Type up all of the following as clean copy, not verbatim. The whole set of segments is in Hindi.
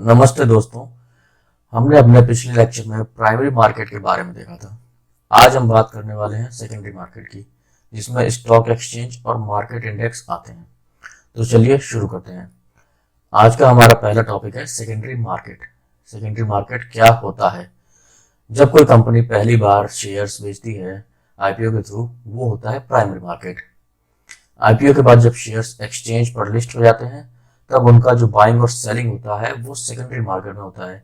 नमस्ते दोस्तों। हमने अपने पिछले लेक्चर में प्राइमरी मार्केट के बारे में देखा था। आज हम बात करने वाले हैं सेकेंडरी मार्केट की, जिसमें स्टॉक एक्सचेंज और मार्केट इंडेक्स आते हैं। तो चलिए शुरू करते हैं। आज का हमारा पहला टॉपिक है सेकेंडरी मार्केट। सेकेंडरी मार्केट क्या होता है? जब कोई कंपनी पहली बार शेयर्स बेचती है आईपीओ के थ्रू, वो होता है प्राइमरी मार्केट। आईपीओ के बाद जब शेयर्स एक्सचेंज पर लिस्ट हो जाते हैं, तब उनका जो बाइंग और सेलिंग होता है वो सेकेंडरी मार्केट में होता है।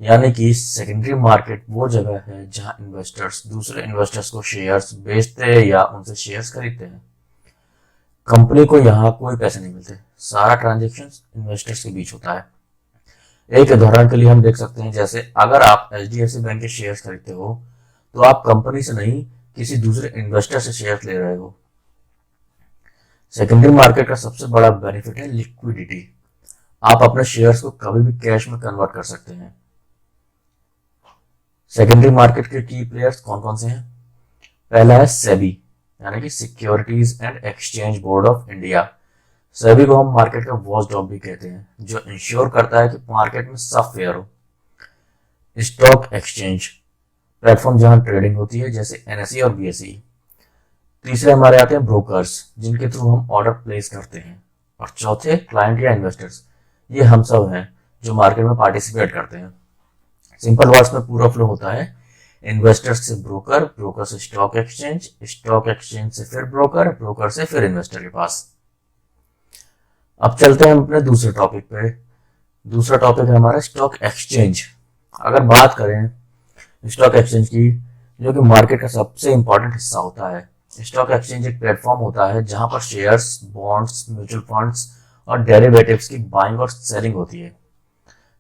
यानी कि सेकेंडरी मार्केट वो जगह है जहां इन्वेस्टर्स दूसरे इन्वेस्टर्स को शेयर्स बेचते हैं या उनसे शेयर्स खरीदते हैं। कंपनी को यहाँ कोई पैसे नहीं मिलते, सारा ट्रांजेक्शन इन्वेस्टर्स के बीच होता है। एक उदाहरण के लिए हम देख सकते हैं, जैसे अगर आप एचडीएफसी बैंक के शेयर्स खरीदते हो तो आप कंपनी से नहीं, किसी दूसरे इन्वेस्टर से शेयर्स ले रहे हो। सेकेंडरी मार्केट का सबसे बड़ा बेनिफिट है लिक्विडिटी। आप अपने शेयर्स को कभी भी कैश में कन्वर्ट कर सकते हैं। सेकेंडरी मार्केट के की प्लेयर्स कौन कौन से हैं? पहला है सेबी, यानी कि securities and exchange board of India. SEBI को हम मार्केट का वॉच डॉग भी कहते हैं, जो इंश्योर करता है कि मार्केट में सब फेयर हो। स्टॉक एक्सचेंज प्लेटफॉर्म जहां ट्रेडिंग होती है, जैसे एनएसई और बीएसई। तीसरे हमारे आते हैं ब्रोकर्स, जिनके थ्रू हम ऑर्डर प्लेस करते हैं। और चौथे क्लाइंट या इन्वेस्टर्स, ये हम सब हैं जो मार्केट में पार्टिसिपेट करते हैं। सिंपल वर्ड्स में पूरा फ्लो होता है, इन्वेस्टर्स से ब्रोकर, ब्रोकर से स्टॉक एक्सचेंज, स्टॉक एक्सचेंज से फिर ब्रोकर, ब्रोकर से फिर इन्वेस्टर के पास। अब चलते हैं अपने दूसरे टॉपिक पे। दूसरा टॉपिक है हमारा स्टॉक एक्सचेंज। अगर बात करें स्टॉक एक्सचेंज की, जो कि मार्केट का सबसे इंपॉर्टेंट हिस्सा होता है, स्टॉक एक्सचेंज एक प्लेटफॉर्म होता है जहां पर शेयर्स, बॉन्ड्स, म्यूचुअल फंड्स और डेरिवेटिव्स की बाइंग और सेलिंग होती है।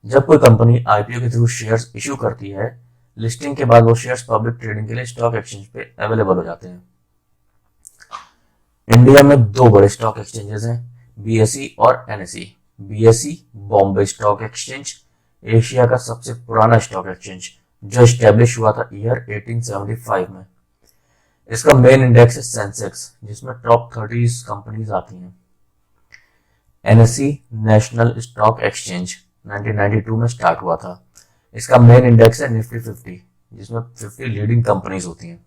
जब कोई कंपनी आईपीओ के थ्रू शेयर्स इश्यू करती है, लिस्टिंग के बाद वो शेयर्स पब्लिक ट्रेडिंग के लिए स्टॉक एक्सचेंज पे अवेलेबल हो जाते हैं। इंडिया में दो बड़े स्टॉक एक्सचेंजेस हैं, बीएसई और NSE. BSE Bombay stock exchange, Asia का सबसे पुराना स्टॉक एक्सचेंज, जो स्टैब्लिश हुआ था ईयर 1875 में। इसका मेन इंडेक्स है सेंसेक्स, जिसमें टॉप 30 कंपनीज आती हैं। एनएसई नेशनल स्टॉक एक्सचेंज 1992 में स्टार्ट हुआ था। इसका मेन इंडेक्स है निफ्टी 50, जिसमें 50 लीडिंग कंपनीज होती हैं।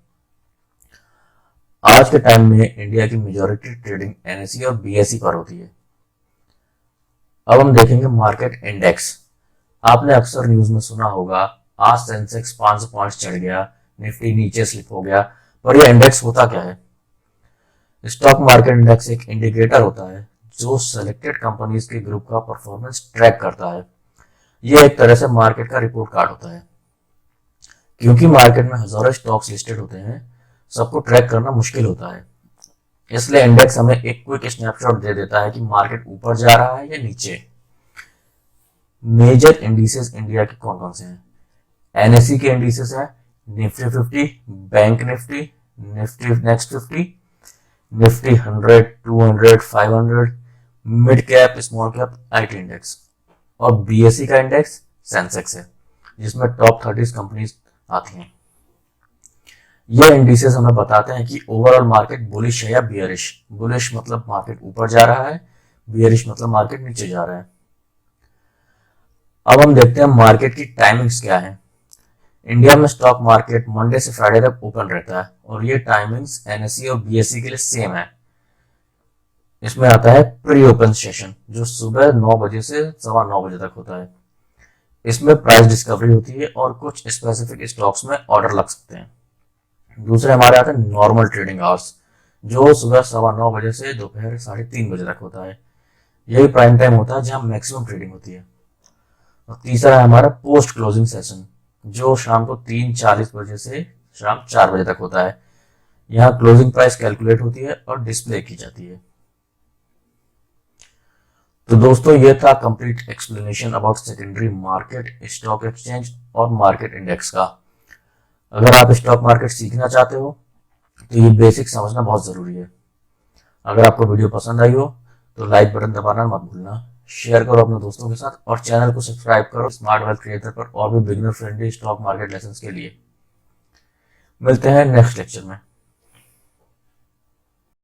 आज के टाइम में इंडिया की मेजॉरिटी ट्रेडिंग एनएसई और बीएसई पर होती है। अब हम देखेंगे मार्केट इंडेक्स। आपने अक्सर न्यूज में सुना होगा, आज सेंसेक्स 500 पॉइंट्स चढ़ गया, निफ्टी नीचे स्लिप हो गया। पर यह इंडेक्स होता क्या है? स्टॉक मार्केट इंडेक्स एक इंडिकेटर होता है जो सेलेक्टेड कंपनीज के ग्रुप का परफॉर्मेंस ट्रैक करता है। यह एक तरह से मार्केट का रिपोर्ट कार्ड होता है। क्योंकि मार्केट में हजारों स्टॉक्स लिस्टेड होते हैं, सबको ट्रैक करना मुश्किल होता है। इसलिए इंडेक्स हमें एक क्विक स्नैपशॉट दे देता है कि मार्केट ऊपर जा रहा है या नीचे। मेजर इंडिसेस इंडिया के कौन कौन से हैं? एनएसई के इंडिसेस हैं Nifty 50, bank Nifty, Nifty next 50, Nifty 100, 200, 500, mid cap, small cap, IT index. और बीएसई का इंडेक्स सेंसेक्स है, जिसमें टॉप 30 कंपनीज आती हैं। ये इंडिसेस हमें बताते हैं कि ओवरऑल मार्केट बुलिश है या बियरिश। बुलिश मतलब मार्केट ऊपर जा रहा है, बियरिश मतलब मार्केट नीचे जा रहा है। अब हम देखते हैं मार्केट की टाइमिंग्स क्या है। इंडिया में स्टॉक मार्केट मंडे से फ्राइडे तक ओपन रहता है, और ये टाइमिंग्स एनएसई और बीएसई के लिए सेम है। इसमें आता है प्री ओपन सेशन, जो सुबह 9 बजे से 9:15 बजे तक होता है। इसमें प्राइस डिस्कवरी होती है और कुछ स्पेसिफिक स्टॉक्स में ऑर्डर लग सकते हैं। दूसरे हमारे आते हैं नॉर्मल ट्रेडिंग आवर्स, जो सुबह 9:15 बजे से दोपहर 3:30 बजे तक होता है। यही प्राइम टाइम होता है जहां मैक्सिमम ट्रेडिंग होती है। और तीसरा है हमारा पोस्ट क्लोजिंग सेशन, जो शाम को 3:40 बजे से शाम 4 बजे तक होता है। यहाँ क्लोजिंग प्राइस कैलकुलेट होती है और डिस्प्ले की जाती है। तो दोस्तों, ये था complete explanation about secondary market, stock exchange और मार्केट इंडेक्स का। अगर आप स्टॉक मार्केट सीखना चाहते हो तो ये बेसिक समझना बहुत जरूरी है। अगर आपको वीडियो पसंद आई हो तो लाइक बटन दबाना मत भूलना, शेयर करो अपने दोस्तों के साथ और चैनल को सब्सक्राइब करो स्मार्ट वेल्थ क्रिएटर पर और भी beginner friendly stock market lessons के लिए। मिलते हैं नेक्स्ट लेक्चर में।